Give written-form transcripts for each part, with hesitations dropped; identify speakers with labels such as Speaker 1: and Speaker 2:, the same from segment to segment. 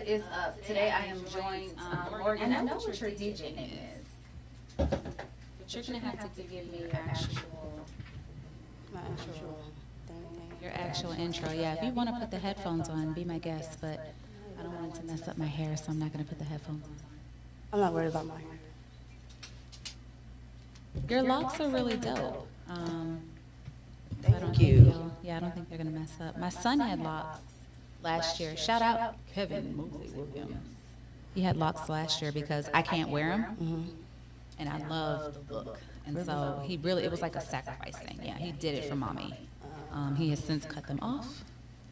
Speaker 1: What is up? Today I am joined, Morgan, I know what your DJ name is, but you're going to have to give me your actual intro. Yeah, if you want to put the headphones on, be my guest, but I don't want it to mess up my hair, so I'm not going to put the headphones on.
Speaker 2: I'm not worried about my hair.
Speaker 1: Your locks are really dope.
Speaker 2: Thank you.
Speaker 1: I don't think they're going to mess up. My son had locks last year. Shout out Kevin Mosley Williams. He had locks last year because I can't wear them, and I love the look. And so he really, it was like a sacrifice thing. Yeah, he did it for mommy. He has since cut them off.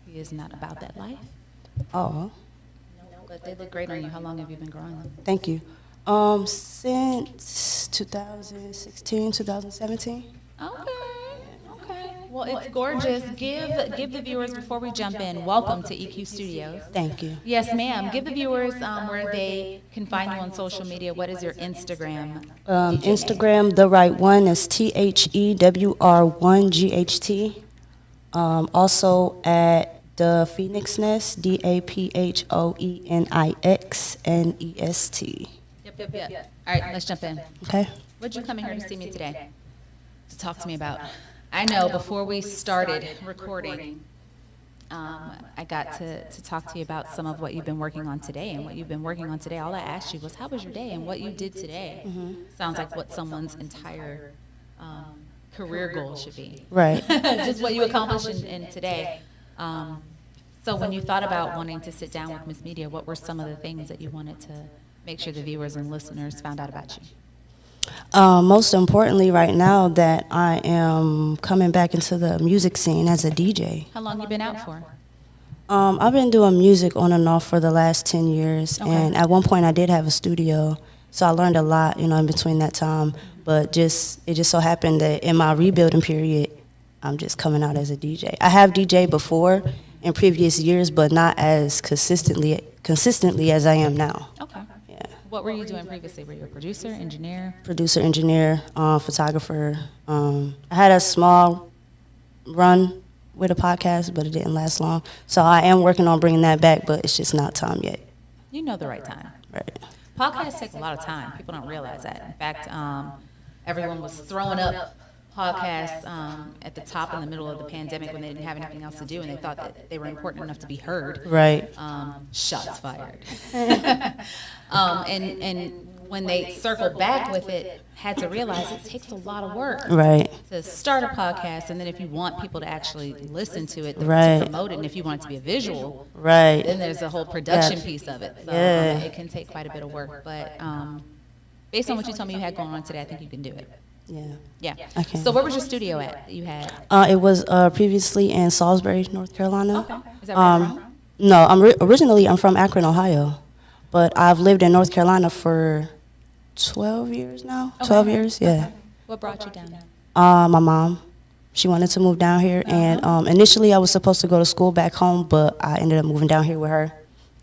Speaker 1: He is not about that life.
Speaker 2: Oh.
Speaker 1: But they look great on you. How long have you been growing them?
Speaker 2: Thank you. Since 2016, 2017.
Speaker 1: Okay. Well, it's gorgeous. Give the viewers, before we jump in, welcome to EQ Studios.
Speaker 2: Thank you.
Speaker 1: Yes, ma'am. Give the viewers where they can find you on social media. What is your Instagram?
Speaker 2: Instagram, the right one is THEWR1GHT. Also at the Phoenix Nest, DAPHOENIXNEST.
Speaker 1: Yep. All right, let's jump in.
Speaker 2: Okay.
Speaker 1: What'd you come in here to see me today? To talk to me about? I know before we started recording, I got to talk to you about some of what you've been working on today. And what you've been working on today, all I asked you was, how was your day? And what you did today sounds like what someone's entire career goal should be.
Speaker 2: Right.
Speaker 1: Just what you accomplished in today. So when you thought about wanting to sit down with MsMedia, what were some of the things that you wanted to make sure the viewers and listeners found out about you?
Speaker 2: Most importantly right now that I am coming back into the music scene as a DJ.
Speaker 1: How long you been out for?
Speaker 2: I've been doing music on and off for the last 10 years. Okay. And at one point I did have a studio, so I learned a lot, in between that time. But it just so happened that in my rebuilding period, I'm just coming out as a DJ. I have DJ before in previous years, but not as consistently as I am now.
Speaker 1: Okay. What were you doing previously? Were you a producer, engineer?
Speaker 2: Producer, engineer, photographer. I had a small run with a podcast, but it didn't last long. So I am working on bringing that back, but it's just not time yet.
Speaker 1: You know the right time.
Speaker 2: Right.
Speaker 1: Podcasts take a lot of time. People don't realize that. In fact, everyone was throwing up podcasts at the top in the middle of the pandemic when they didn't have anything else to do, and they thought that they were important enough to be heard.
Speaker 2: Right.
Speaker 1: Shots fired. And when they circled back with it, had to realize it takes a lot of work to start a podcast, and then if you want people to actually listen to it, to promote it, and if you want it to be a visual, then there's a whole production piece of it. So it can take quite a bit of work. But based on what you told me you had going on today, I think you can do it. Yeah.
Speaker 2: Okay.
Speaker 1: So where was your studio at that you had?
Speaker 2: It was previously in Salisbury, North Carolina.
Speaker 1: Okay. Is that where you're from?
Speaker 2: No, originally I'm from Akron, Ohio. But I've lived in North Carolina for 12 years now. Okay. 12 years, yeah.
Speaker 1: Okay. What brought you down there?
Speaker 2: My mom. She wanted to move down here. And initially I was supposed to go to school back home, but I ended up moving down here with her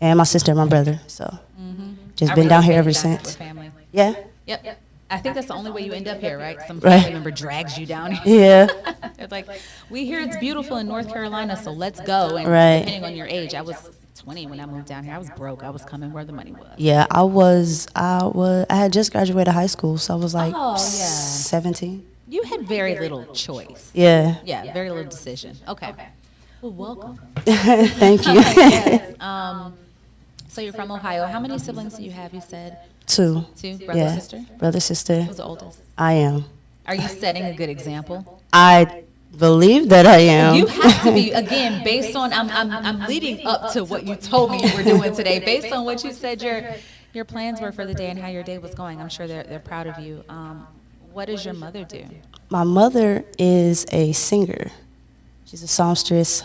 Speaker 2: and my sister and my brother. So just been down here ever since.
Speaker 1: Family.
Speaker 2: Yeah.
Speaker 1: Yep. I think that's the only way you end up here, right? Some family member drags you down here.
Speaker 2: Yeah.
Speaker 1: It's like, we hear it's beautiful in North Carolina, so let's go. And depending on your age, I was 20 when I moved down here. I was broke. I was coming where the money was.
Speaker 2: Yeah, I had just graduated high school, so I was like 17.
Speaker 1: You had very little choice.
Speaker 2: Yeah.
Speaker 1: Yeah, very little decision. Okay. Well, welcome.
Speaker 2: Thank you.
Speaker 1: Yes. So you're from Ohio. How many siblings do you have, you said?
Speaker 2: Two.
Speaker 1: Brother, sister?
Speaker 2: Brother, sister.
Speaker 1: Who's the oldest?
Speaker 2: I am.
Speaker 1: Are you setting a good example?
Speaker 2: I believe that I am.
Speaker 1: You have to be, again, based on, I'm leading up to what you told me you were doing today. Based on what you said your plans were for the day and how your day was going, I'm sure they're proud of you. What does your mother do?
Speaker 2: My mother is a singer. She's a songstress.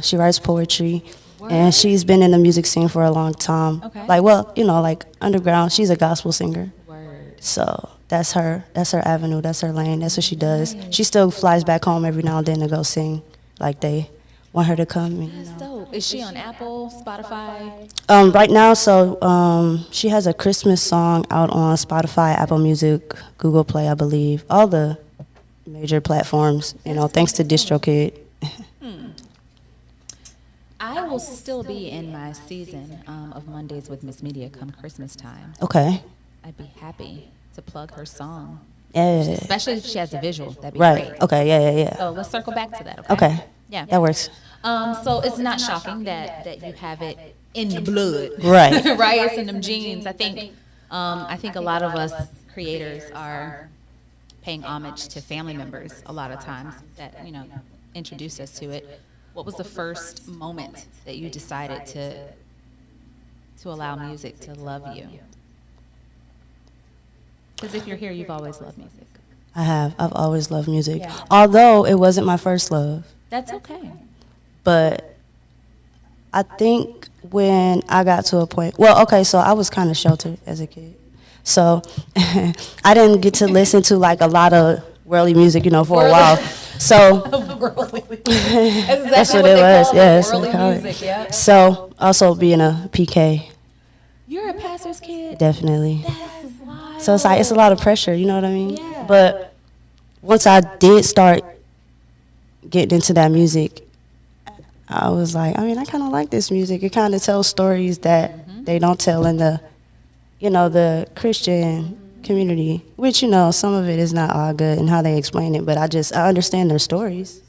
Speaker 2: She writes poetry. Word. And she's been in the music scene for a long time.
Speaker 1: Okay.
Speaker 2: Like underground. She's a gospel singer.
Speaker 1: Word.
Speaker 2: So that's her avenue, that's her lane, that's what she does. She still flies back home every now and then to go sing. Like they want her to come.
Speaker 1: That's dope. Is she on Apple, Spotify?
Speaker 2: Right now, she has a Christmas song out on Spotify, Apple Music, Google Play, I believe. All the major platforms, thanks to DistroKid.
Speaker 1: I will still be in my season of Mondays with MsMedia come Christmas time.
Speaker 2: Okay.
Speaker 1: I'd be happy to plug her song.
Speaker 2: Yeah.
Speaker 1: Especially if she has a visual. That'd be great.
Speaker 2: Okay. Yeah.
Speaker 1: So let's circle back to that, okay?
Speaker 2: Okay.
Speaker 1: Yeah.
Speaker 2: That works.
Speaker 1: So it's not shocking that you have it in the blood.
Speaker 2: Right.
Speaker 1: Right? It's in them genes. I think a lot of us creators are paying homage to family members a lot of times that, introduced us to it. What was the first moment that you decided to allow music to love you? Because if you're here, you've always loved music.
Speaker 2: I have. I've always loved music. Yeah. Although it wasn't my first love.
Speaker 1: That's okay.
Speaker 2: But I think when I got to a point, so I was kind of sheltered as a kid. So I didn't get to listen to like a lot of worldly music, for a while. So that's what it was. Yes.
Speaker 1: Music, yeah.
Speaker 2: So also being a PK.
Speaker 1: You're a pastor's kid?
Speaker 2: Definitely.
Speaker 1: That's wild.
Speaker 2: So it's a lot of pressure, you know what I mean?
Speaker 1: Yeah.
Speaker 2: But once I did start getting into that music, I was like, I kind of like this music. It kind of tells stories that they don't tell in the, the Christian community, which, some of it is not all good and how they explain it, but I understand their stories,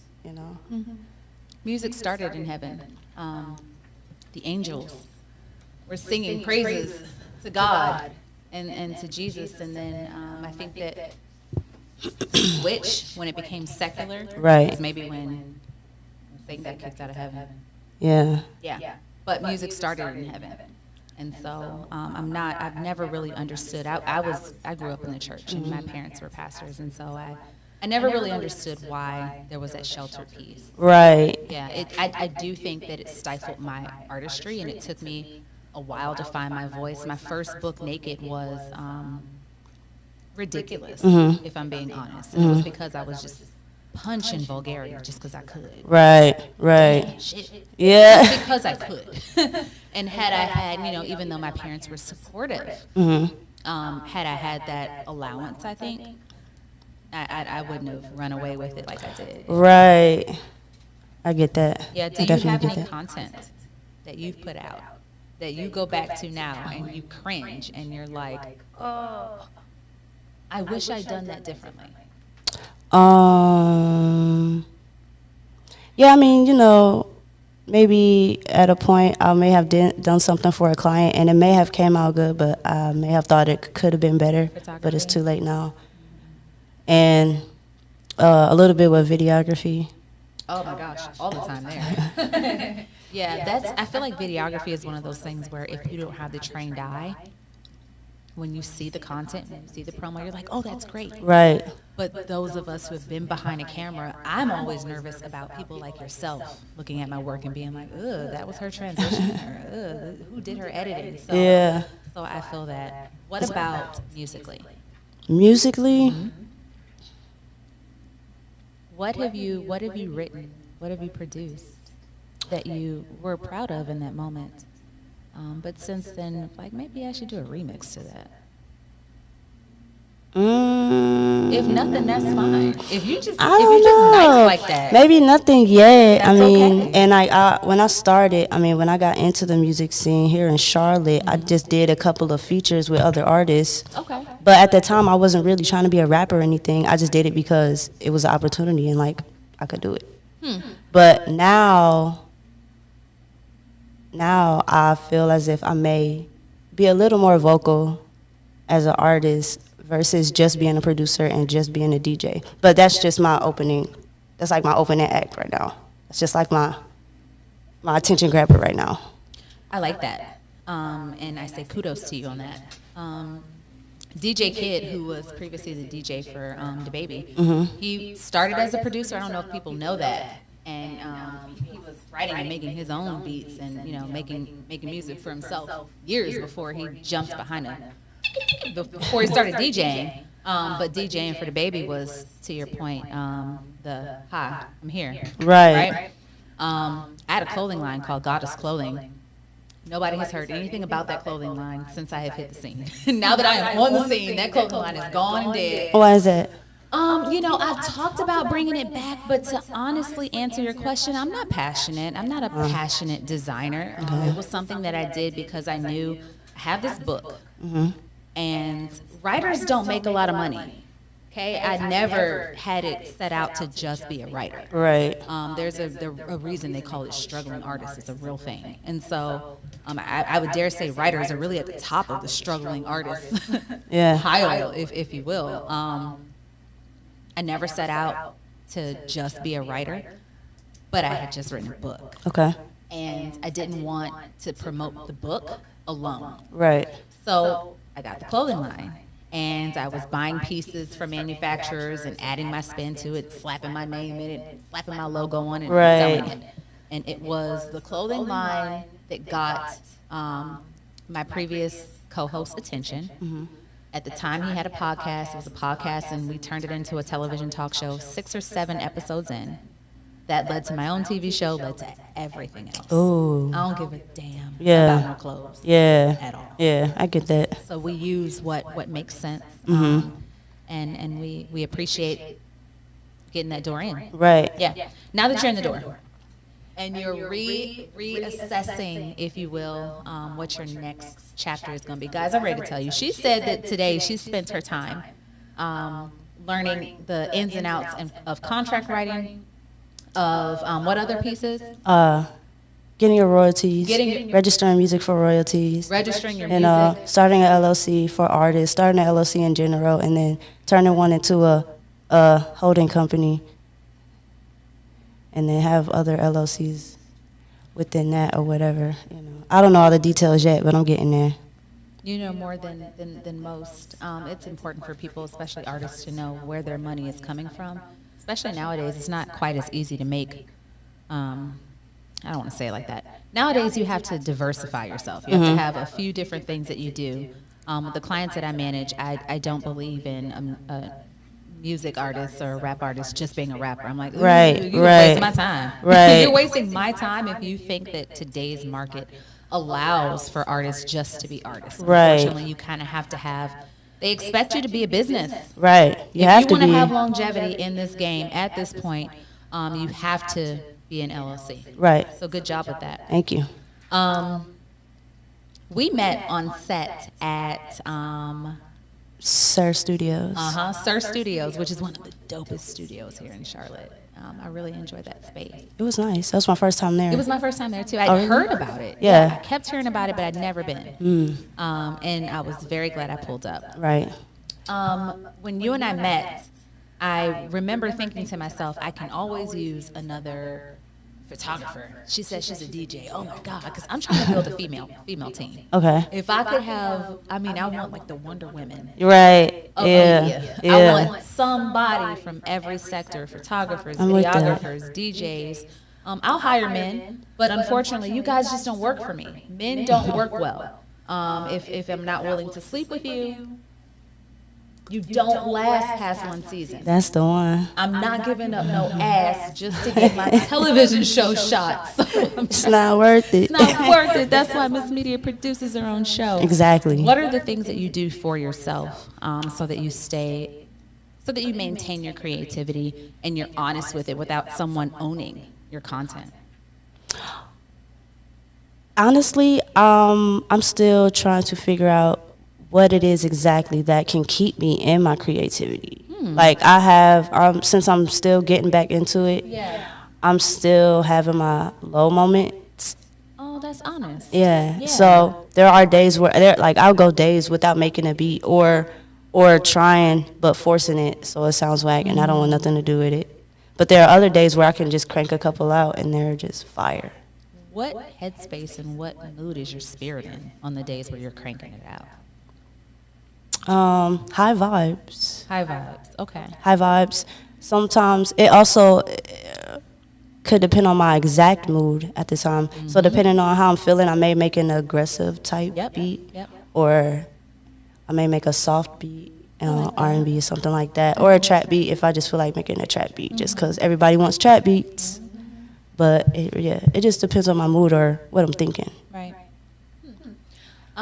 Speaker 1: Music started in heaven. The angels were singing praises to God and to Jesus, and then I think that switch when it became secular,
Speaker 2: right?
Speaker 1: Was maybe when Satan got kicked out of heaven.
Speaker 2: Yeah.
Speaker 1: But music started in heaven, and so I've never really understood. I grew up in the church, and my parents were pastors, and so I never really understood why there was that shelter piece.
Speaker 2: Right.
Speaker 1: Yeah. I do think that it stifled my artistry, and it took me a while to find my voice. My first book, Naked, was ridiculous, if I'm being honest. And it was because I was just punching vulgarity just because I could.
Speaker 2: Right.
Speaker 1: Shit.
Speaker 2: Yeah.
Speaker 1: Just because I could. And had I had, even though my parents were supportive, had I had that allowance, I think, I wouldn't have run away with it like I did.
Speaker 2: Right. I get that.
Speaker 1: Yeah, do you have any content that you've put out that you go back to now and you cringe and you're like, oh, I wish I'd done that differently?
Speaker 2: Yeah, maybe at a point I may have done something for a client and it may have came out good, but I may have thought it could have been better, but it's too late now. And a little bit with videography.
Speaker 1: Oh my gosh, all the time there. Yeah, I feel like videography is one of those things where if you don't have the trained eye, when you see the content, when you see the promo, you're like, oh, that's great.
Speaker 2: Right.
Speaker 1: But those of us who have been behind a camera, I'm always nervous about people like yourself looking at my work and being like, ugh, that was her transition, or ugh, who did her editing? So,
Speaker 2: yeah.
Speaker 1: So I feel that. What about musically?
Speaker 2: Musically?
Speaker 1: What have you written? What have you produced that you were proud of in that moment? But since then, like, maybe I should do a remix to that. If nothing, that's fine. If you're just nice like that,
Speaker 2: maybe nothing yet.
Speaker 1: That's okay.
Speaker 2: And when I started, when I got into the music scene here in Charlotte, I just did a couple of features with other artists.
Speaker 1: Okay.
Speaker 2: But at the time, I wasn't really trying to be a rapper or anything. I just did it because it was an opportunity and like I could do it. But now I feel as if I may be a little more vocal as an artist versus just being a producer and just being a DJ. But that's just my opening. That's like my opening act right now. It's just like my attention grabber right now.
Speaker 1: I like that. And I say kudos to you on that. DJ Kid, who was previously the DJ for DaBaby, he started as a producer. I don't know if people know that. And he was writing and making his own beats and making music for himself years before he jumped before he started DJing. But DJing for DaBaby was, to your point, the hi, I'm here.
Speaker 2: Right.
Speaker 1: I had a clothing line called Goddess Clothing. Nobody has heard anything about that clothing line since I have hit the scene. Now that I am on the scene, that clothing line is gone and dead.
Speaker 2: Why is that?
Speaker 1: I've talked about bringing it back, but to honestly answer your question, I'm not passionate. I'm not a passionate designer. It was something that I did because I knew I have this book, and writers don't make a lot of money. Okay, I never had it set out to just be a writer.
Speaker 2: Right.
Speaker 1: There's a reason they call it struggling artists. It's a real thing. And so I would dare say writers are really at the top of the struggling artists pile, if you will. I never set out to just be a writer, but I had just written a book.
Speaker 2: Okay.
Speaker 1: And I didn't want to promote the book alone.
Speaker 2: Right.
Speaker 1: So I got the clothing line. And I was buying pieces from manufacturers and adding my spin to it, slapping my name in it, slapping my logo on it, and selling it. And it was the clothing line that got my previous co-host's attention. At the time, he had a podcast. It was a podcast, and we turned it into a television talk show, 6 or 7 episodes in. That led to my own TV show, led to everything else.
Speaker 2: Ooh.
Speaker 1: I don't give a damn about no clothes at all.
Speaker 2: Yeah, I get that.
Speaker 1: So we use what makes sense, and we appreciate getting that door in.
Speaker 2: Right.
Speaker 1: Yeah. Now that you're in the door, and you're reassessing, if you will, what your next chapter is going to be. Guys, I'm ready to tell you. She said that today she spent her time learning the ins and outs of contract writing, of what other pieces?
Speaker 2: Getting your royalties, registering music for royalties,
Speaker 1: registering your
Speaker 2: and
Speaker 1: music,
Speaker 2: starting an LLC for artists, starting an LLC in general, and then turning one into a holding company, and then have other LLCs within that or whatever. I don't know all the details yet, but I'm getting there.
Speaker 1: You know more than most. It's important for people, especially artists, to know where their money is coming from. Especially nowadays, it's not quite as easy to make. I don't want to say it like that. Nowadays, you have to diversify yourself. You have to have a few different things that you do. With the clients that I manage, I don't believe in a music artist or a rap artist just being a rapper. I'm like, you're wasting my time.
Speaker 2: Right.
Speaker 1: You're wasting my time if you think that today's market allows for artists just to be artists.
Speaker 2: Right.
Speaker 1: Unfortunately, you kind of have to have. They expect you to be a business.
Speaker 2: Right.
Speaker 1: If you want to have longevity in this game at this point, you have to be an LLC.
Speaker 2: Right.
Speaker 1: So good job with that.
Speaker 2: Thank you.
Speaker 1: We met on set at
Speaker 2: Sir Studios.
Speaker 1: Sir Studios, which is one of the dopest studios here in Charlotte. I really enjoyed that space.
Speaker 2: It was nice. That was my first time there.
Speaker 1: It was my first time there too. I'd heard about it.
Speaker 2: Yeah.
Speaker 1: I kept hearing about it, but I'd never been. And I was very glad I pulled up.
Speaker 2: Right.
Speaker 1: When you and I met, I remember thinking to myself, I can always use another photographer. She says she's a DJ. Oh my God, because I'm trying to build a female team.
Speaker 2: Okay.
Speaker 1: If I could have, I want like the Wonder Women.
Speaker 2: Right.
Speaker 1: Of
Speaker 2: Yeah.
Speaker 1: media.
Speaker 2: Yeah.
Speaker 1: I want somebody from every sector, photographers, videographers, DJs. I'll hire men, but unfortunately, you guys just don't work for me. Men don't work well. If I'm not willing to sleep with you, you don't last past one season.
Speaker 2: That's the one.
Speaker 1: I'm not giving up no ass just to get my television show shots.
Speaker 2: It's not worth it.
Speaker 1: It's not worth it. That's why MsMedia produces her own show.
Speaker 2: Exactly.
Speaker 1: What are the things that you do for yourself so that you maintain your creativity and you're honest with it without someone owning your content?
Speaker 2: Honestly, I'm still trying to figure out what it is exactly that can keep me in my creativity. Like I have, since I'm still getting back into it, I'm still having my low moments.
Speaker 1: Oh, that's honest.
Speaker 2: Yeah. So there are days where I'll go days without making a beat or trying but forcing it so it sounds whack and I don't want nothing to do with it. But there are other days where I can just crank a couple out and they're just fire.
Speaker 1: What headspace and what mood is your spirit in on the days where you're cranking it out?
Speaker 2: High vibes.
Speaker 1: High vibes. Okay.
Speaker 2: High vibes. Sometimes it also could depend on my exact mood at the time. So depending on how I'm feeling, I may make an aggressive type beat, or I may make a soft beat, R&B or something like that, or a trap beat if I just feel like making a trap beat, just because everybody wants trap beats. But it just depends on my mood or what I'm thinking.
Speaker 1: Right.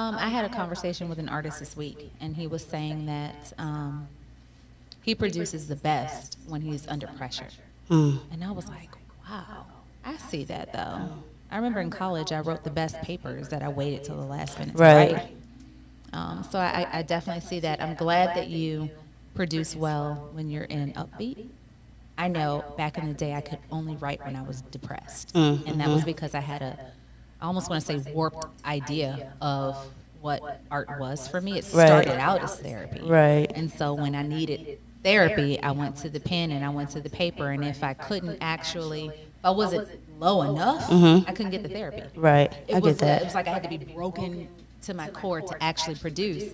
Speaker 1: I had a conversation with an artist this week, and he was saying that he produces the best when he's under pressure. And I was like, wow, I see that though. I remember in college I wrote the best papers that I waited till the last minute to write. So I definitely see that. I'm glad that you produce well when you're in an upbeat. I know back in the day I could only write when I was depressed. And that was because I had I almost want to say warped idea of what art was for me. It started out as therapy. And so when I needed therapy, I went to the pen and I went to the paper. And if I couldn't actually, if I wasn't low enough, I couldn't get the therapy.
Speaker 2: I get that.
Speaker 1: It was like I had to be broken to my core to actually produce.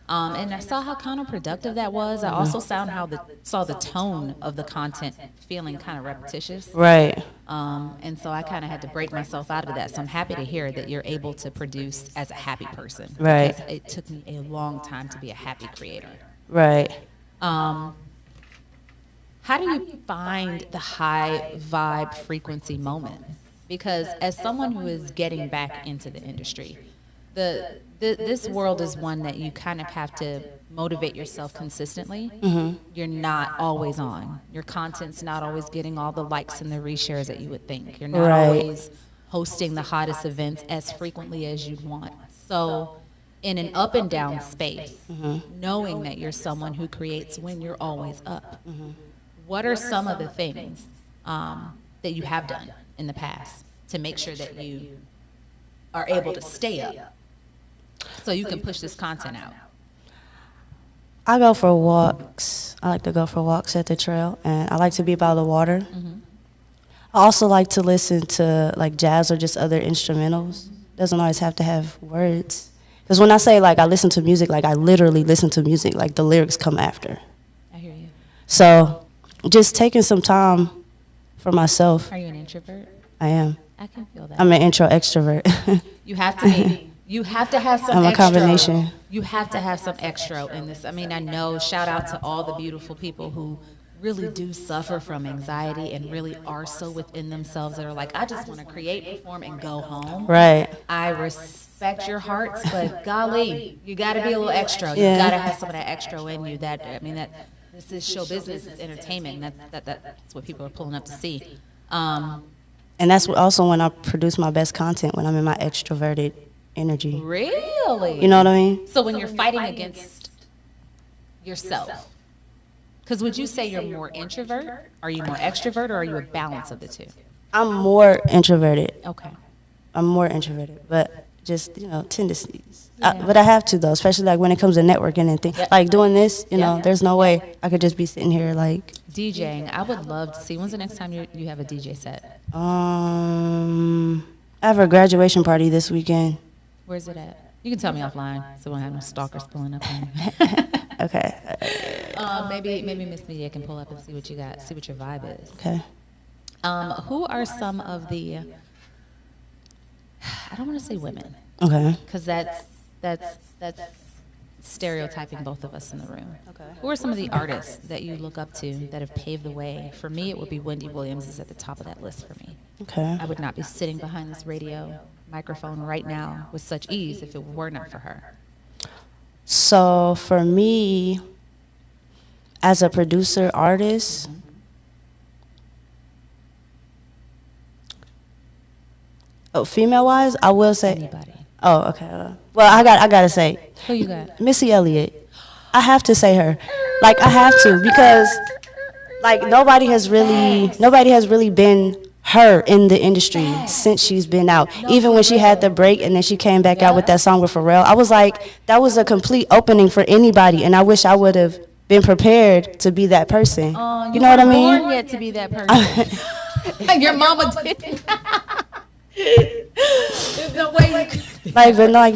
Speaker 1: And I saw how counterproductive that was. I also saw the tone of the content feeling kind of repetitious. And so I kind of had to break myself out of that. So I'm happy to hear that you're able to produce as a happy person. Because it took me a long time to be a happy creator. How do you find the high vibe frequency moments? Because as someone who is getting back into the industry, this world is one that you kind of have to motivate yourself consistently. You're not always on. Your content's not always getting all the likes and the reshares that you would think. You're not always hosting the hottest events as frequently as you'd want. So in an up and down space, knowing that you're someone who creates when you're always up, what are some of the things that you have done in the past to make sure that you are able to stay up so you can push this content out?
Speaker 2: I go for walks. I like to go for walks at the trail, and I like to be by the water. I also like to listen to like jazz or just other instrumentals. Doesn't always have to have words. Because when I say like I listen to music, like I literally listen to music, like the lyrics come after.
Speaker 1: I hear you.
Speaker 2: So just taking some time for myself.
Speaker 1: Are you an introvert?
Speaker 2: I am.
Speaker 1: I can feel that.
Speaker 2: I'm an intro extrovert.
Speaker 1: You have to be. You have to have some
Speaker 2: I'm a
Speaker 1: extra.
Speaker 2: combination.
Speaker 1: You have to have some extra in this. I mean, I know, shout out to all the beautiful people who really do suffer from anxiety and really are so within themselves that are like, I just want to create, perform, and go home. I respect your hearts, but golly, you got to be a little extra. You got to have some of that extra in you. This is show business, it's entertainment. That's what people are pulling up to see.
Speaker 2: And that's also when I produce my best content, when I'm in my extroverted energy.
Speaker 1: Really?
Speaker 2: You know what I mean?
Speaker 1: So when you're fighting against yourself, because would you say you're more introvert? Are you more extrovert, or are you a balance of the two?
Speaker 2: I'm more introverted.
Speaker 1: Okay.
Speaker 2: I'm more introverted, but just, tendencies. But I have to, though, especially like when it comes to networking and things. Like doing this, there's no way I could just be sitting here like.
Speaker 1: DJing, I would love to see. When's the next time you have a DJ set?
Speaker 2: I have a graduation party this weekend.
Speaker 1: Where's it at? You can tell me offline, so we won't have no stalkers pulling up on you.
Speaker 2: Okay.
Speaker 1: Maybe MsMedia can pull up and see what you got, see what your vibe is.
Speaker 2: Okay.
Speaker 1: Who are some of the? I don't want to say women.
Speaker 2: Okay.
Speaker 1: Because that's stereotyping both of us in the room.
Speaker 2: Okay.
Speaker 1: Who are some of the artists that you look up to that have paved the way? For me, it would be Wendy Williams is at the top of that list for me.
Speaker 2: Okay.
Speaker 1: I would not be sitting behind this radio microphone right now with such ease if it were not for her.
Speaker 2: So for me, as a producer, artist, female-wise, I will say.
Speaker 1: Anybody.
Speaker 2: Oh, okay. Well, I gotta say.
Speaker 1: Who you got?
Speaker 2: Missy Elliott. I have to say her. Like, I have to, because like nobody has really been her in the industry since she's been out. Even when she had the break and then she came back out with that song with Pharrell, I was like, that was a complete opening for anybody, and I wish I would have been prepared to be that person. You know what I mean?
Speaker 1: Born yet to be that person. Your mama didn't. There's no way you
Speaker 2: could.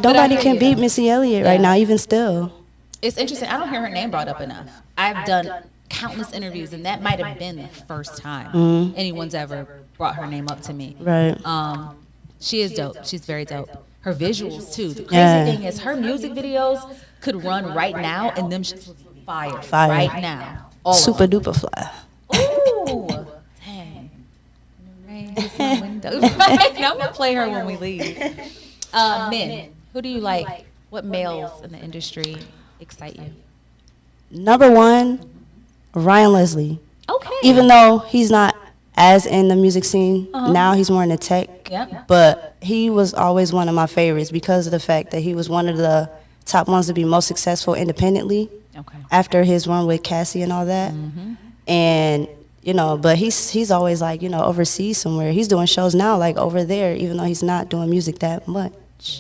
Speaker 2: Nobody can beat Missy Elliott right now, even still.
Speaker 1: It's interesting. I don't hear her name brought up enough. I've done countless interviews, and that might have been the first time anyone's ever brought her name up to me.
Speaker 2: Right.
Speaker 1: She is dope. She's very dope. Her visuals too. The crazy thing is, her music videos could run right now, and them shits would be fire right now.
Speaker 2: Super duper fly.
Speaker 1: Ooh, dang. I'm gonna play her when we leave. Men, who do you like? What males in the industry excite you?
Speaker 2: Number one, Ryan Leslie.
Speaker 1: Okay.
Speaker 2: Even though he's not as in the music scene now, he's more in the tech.
Speaker 1: Yep.
Speaker 2: But he was always one of my favorites because of the fact that he was one of the top ones to be most successful independently.
Speaker 1: Okay.
Speaker 2: After his run with Cassie and all that. And you know, but he's always like, you know, overseas somewhere. He's doing shows now like over there, even though he's not doing music that much.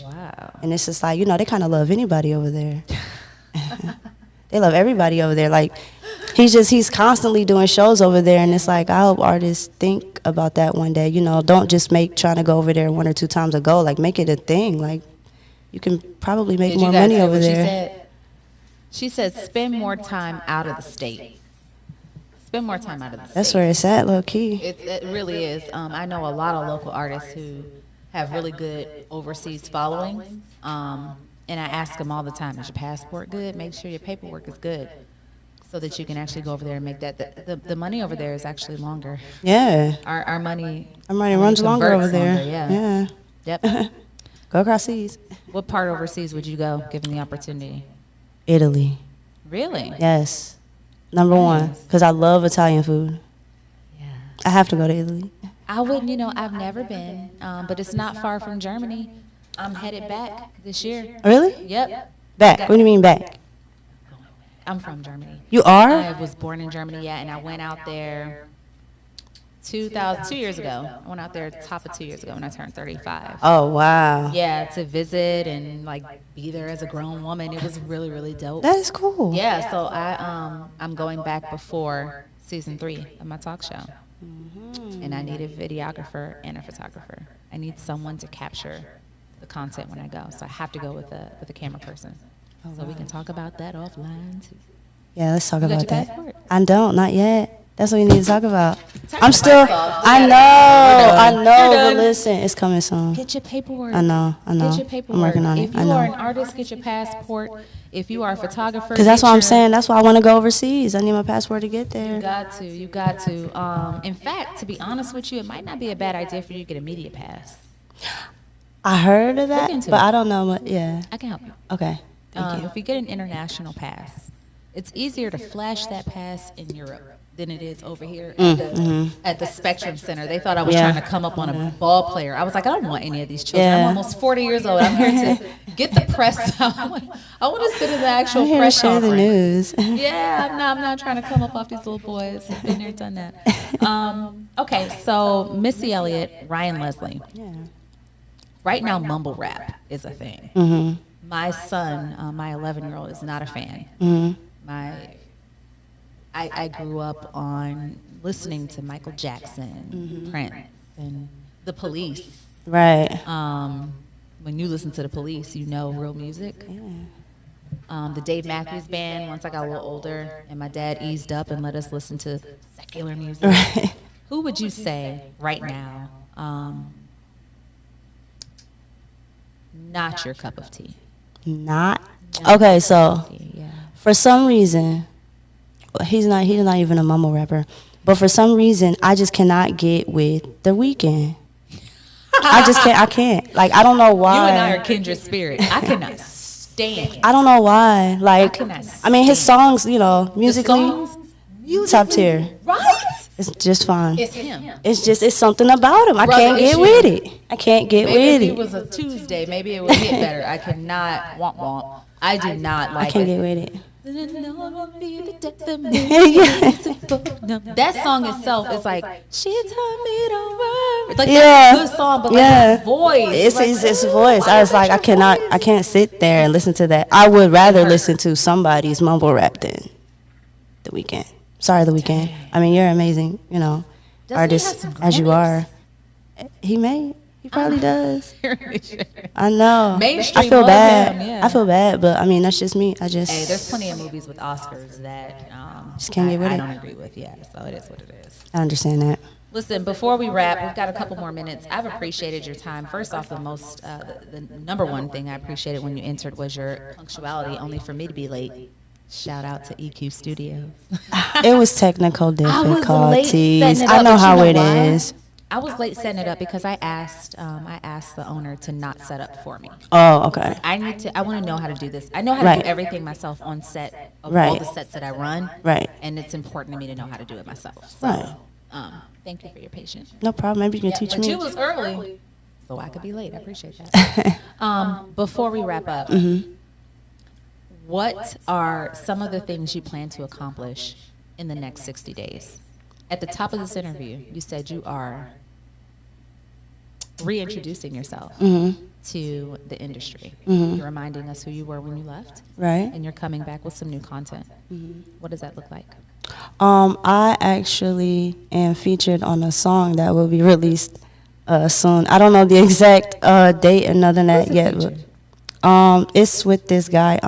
Speaker 1: Wow.
Speaker 2: And it's just like, you know, they kind of love anybody over there. They love everybody over there. Like, he's constantly doing shows over there, and it's like, I hope artists think about that one day. You know, don't just trying to go over there 1 or 2 times a go. Like, make it a thing. Like, you can probably make more money over there.
Speaker 1: She said, spend more time out of the state. Spend more time out of the state.
Speaker 2: That's where it's at, low key.
Speaker 1: It really is. I know a lot of local artists who have really good overseas followings. And I ask them all the time, is your passport good? Make sure your paperwork is good so that you can actually go over there and make that. The money over there is actually longer.
Speaker 2: Yeah.
Speaker 1: Our money
Speaker 2: runs longer over there.
Speaker 1: Longer, yeah. Yep.
Speaker 2: Go across seas.
Speaker 1: What part overseas would you go, given the opportunity?
Speaker 2: Italy.
Speaker 1: Really?
Speaker 2: Yes. Number one, because I love Italian food.
Speaker 1: Yeah.
Speaker 2: I have to go to Italy.
Speaker 1: I wouldn't, you know, I've never been, but it's not far from Germany. I'm headed back this year.
Speaker 2: Really?
Speaker 1: Yep.
Speaker 2: Back? What do you mean back?
Speaker 1: I'm from Germany.
Speaker 2: You are?
Speaker 1: I was born in Germany, yeah, and I went out there 2 years ago. I went out there top of 2 years ago when I turned 35.
Speaker 2: Oh, wow.
Speaker 1: Yeah, to visit and like be there as a grown woman. It was really, really dope.
Speaker 2: That is cool.
Speaker 1: Yeah, so I'm going back before season 3 of my talk show. And I need a videographer and a photographer. I need someone to capture the content when I go. So I have to go with a camera person. So we can talk about that offline too.
Speaker 2: Yeah, let's talk about that.
Speaker 1: Passport?
Speaker 2: I don't, not yet. That's what we need to talk about.
Speaker 1: Turn
Speaker 2: I'm
Speaker 1: the
Speaker 2: still,
Speaker 1: mics off.
Speaker 2: I know,
Speaker 1: You're
Speaker 2: but
Speaker 1: done.
Speaker 2: listen, it's coming soon.
Speaker 1: Get your paperwork.
Speaker 2: I know.
Speaker 1: Get your paperwork.
Speaker 2: I'm working on it.
Speaker 1: If you are an artist, get your passport. If you are a photographer,
Speaker 2: Because that's
Speaker 1: get
Speaker 2: what I'm
Speaker 1: your-
Speaker 2: saying. That's why I want to go overseas. I need my passport to get there.
Speaker 1: You got to. In fact, to be honest with you, it might not be a bad idea for you to get a media pass.
Speaker 2: I heard of that,
Speaker 1: into
Speaker 2: but
Speaker 1: it.
Speaker 2: I don't know what. Yeah.
Speaker 1: I can help you.
Speaker 2: Okay. Thank you.
Speaker 1: If you get an international pass, it's easier to flash that pass in Europe than it is over here at the Spectrum Center. They thought I was trying to come up on a ball player. I was like, I don't want any of these children. I'm almost 40 years old. I'm here to get the press out. I want to sit in the actual
Speaker 2: I'm here to
Speaker 1: press
Speaker 2: share the
Speaker 1: conference.
Speaker 2: news.
Speaker 1: Yeah, I'm not trying to come up off these little boys. I've been there, done that. Okay, so Missy Elliott, Ryan Leslie.
Speaker 2: Yeah.
Speaker 1: Right now, mumble rap is a thing. My son, my 11-year-old, is not a fan. I grew up on listening to Michael Jackson, Prince, and the Police.
Speaker 2: Right.
Speaker 1: When you listen to the Police, you know real music. The Dave Matthews Band, once I got a little older and my dad eased up and let us listen to secular music.
Speaker 2: Right.
Speaker 1: Who would you say right now, not your cup of tea?
Speaker 2: Not. Okay, so
Speaker 1: Yeah.
Speaker 2: for some reason, he's not even a mumble rapper, but for some reason, I just cannot get with The Weeknd. I can't. Like, I don't know why.
Speaker 1: You and I are kindred spirit. I cannot stand.
Speaker 2: I don't know why. Like, I mean, his songs, you know, musically, top tier.
Speaker 1: Right?
Speaker 2: It's just fine.
Speaker 1: It's him.
Speaker 2: It's something about him. I
Speaker 1: Brother,
Speaker 2: can't get
Speaker 1: it's
Speaker 2: with
Speaker 1: you.
Speaker 2: it. I can't get
Speaker 1: Maybe
Speaker 2: with
Speaker 1: if
Speaker 2: it.
Speaker 1: it was a Tuesday, maybe it would hit better. I cannot womp. I do not like
Speaker 2: I can't
Speaker 1: it.
Speaker 2: get with it.
Speaker 1: That song itself is like, she told me don't worry. Like,
Speaker 2: Yeah.
Speaker 1: that's a good song, but like his voice.
Speaker 2: It's
Speaker 1: like,
Speaker 2: his voice. I was like, I can't sit there and listen to that. I would rather listen to somebody's mumble rap than The Weeknd. Sorry, The Weeknd. I mean, you're amazing, you know,
Speaker 1: Doesn't he
Speaker 2: artist
Speaker 1: have some
Speaker 2: as you
Speaker 1: Grammys?
Speaker 2: are. He probably does. I know.
Speaker 1: Mainstream
Speaker 2: I feel
Speaker 1: love
Speaker 2: bad.
Speaker 1: him, yeah.
Speaker 2: I feel bad, but I mean, that's just me.
Speaker 1: Hey, there's plenty of movies with Oscars that
Speaker 2: Just can't get with
Speaker 1: I
Speaker 2: it.
Speaker 1: don't agree with. Yeah, so it is what it is.
Speaker 2: I understand that.
Speaker 1: Listen, before we wrap, we've got a couple more minutes. I've appreciated your time. First off, the number one thing I appreciated when you entered was your punctuality, only for me to be late. Shout out to EQ Studios.
Speaker 2: It was technical
Speaker 1: I was late
Speaker 2: difficulties.
Speaker 1: setting it
Speaker 2: I
Speaker 1: up,
Speaker 2: know
Speaker 1: but
Speaker 2: how
Speaker 1: you know
Speaker 2: it
Speaker 1: why?
Speaker 2: is.
Speaker 1: I was late setting it up because I asked the owner to not set up for me.
Speaker 2: Oh, okay.
Speaker 1: I want to know how to do this. I know how to do everything myself on set of all the sets that I run.
Speaker 2: Right.
Speaker 1: And it's important to me to know how to do it myself. So, thank you for your patience.
Speaker 2: No problem. Maybe you can teach me.
Speaker 1: But you was early, so I could be late. I appreciate that. Before we wrap up, what are some of the things you plan to accomplish in the next 60 days? At the top of this interview, you said you are reintroducing yourself to the industry. You're reminding us who you were when you left.
Speaker 2: Right.
Speaker 1: And you're coming back with some new content. What does that look like?
Speaker 2: I actually am featured on a song that will be released soon. I don't know the exact date and none of that yet. But, it's with this guy.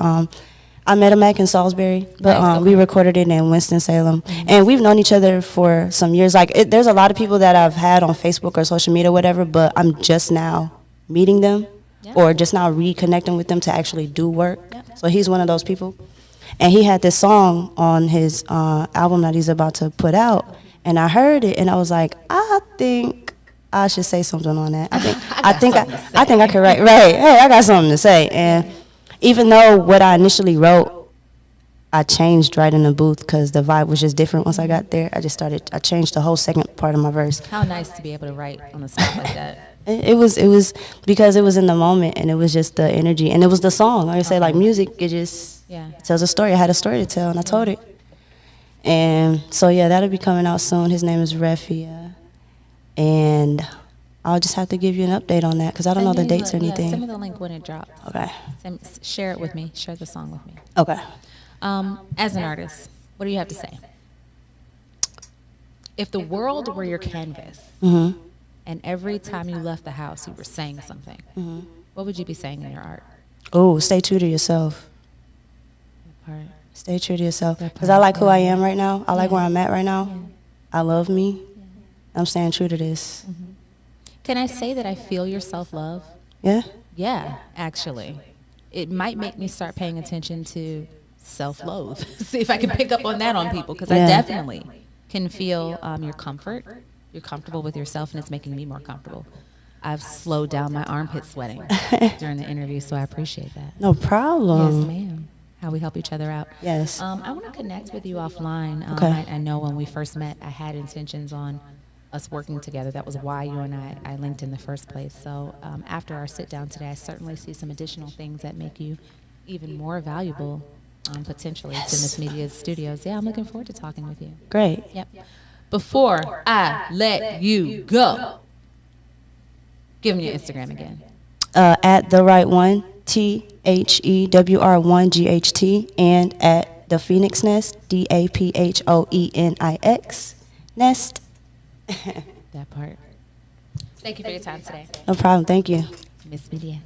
Speaker 2: I met him back in Salisbury, but we recorded it in Winston-Salem. And we've known each other for some years. Like, there's a lot of people that I've had on Facebook or social media or whatever, but I'm just now meeting them or just now reconnecting with them to actually do work. So he's one of those people. And he had this song on his album that he's about to put out. And I heard it, and I was like, I think I should say something on that. I think I could write. Right. Hey, I got something to say. And even though what I initially wrote, I changed right in the booth because the vibe was just different once I got there. I changed the whole second part of my verse.
Speaker 1: How nice to be able to write on a spot like that.
Speaker 2: It was because it was in the moment, and it was just the energy, and it was the song. Like I say, like music, it just tells a story. I had a story to tell, and I told it. And so, that'll be coming out soon. His name is Refia. And I'll just have to give you an update on that because I don't know the dates or anything.
Speaker 1: Send me the link when it drops.
Speaker 2: Okay.
Speaker 1: Share it with me. Share the song with me.
Speaker 2: Okay.
Speaker 1: As an artist, what do you have to say? If the world were your canvas, and every time you left the house you were saying something, what would you be saying in your art?
Speaker 2: Oh, stay true to yourself.
Speaker 1: Part.
Speaker 2: Stay true to yourself. Because I like who I am right now. I like where I'm at right now. I love me. I'm staying true to this.
Speaker 1: Can I say that I feel your self-love?
Speaker 2: Yeah?
Speaker 1: Yeah, actually. It might make me start paying attention to self-loathe. See if I can pick up on that on people, because I definitely can feel your comfort. You're comfortable with yourself, and it's making me more comfortable. I've slowed down my armpit sweating during the interview, so I appreciate that.
Speaker 2: No problem.
Speaker 1: Yes, ma'am. How we help each other out.
Speaker 2: Yes.
Speaker 1: I want to connect with you offline. I know when we first met, I had intentions on us working together. That was why you and I linked in the first place. So after our sit down today, I certainly see some additional things that make you even more valuable potentially to MsMedia's studios. Yeah, I'm looking forward to talking with you.
Speaker 2: Great.
Speaker 1: Yep. Before I let you go, give me your Instagram again.
Speaker 2: At the right one, THEWR1GHT, and at the Phoenix Nest, DAPHOENIX Nest.
Speaker 1: That part. Thank you for your time today.
Speaker 2: No problem. Thank you.
Speaker 1: MsMedia.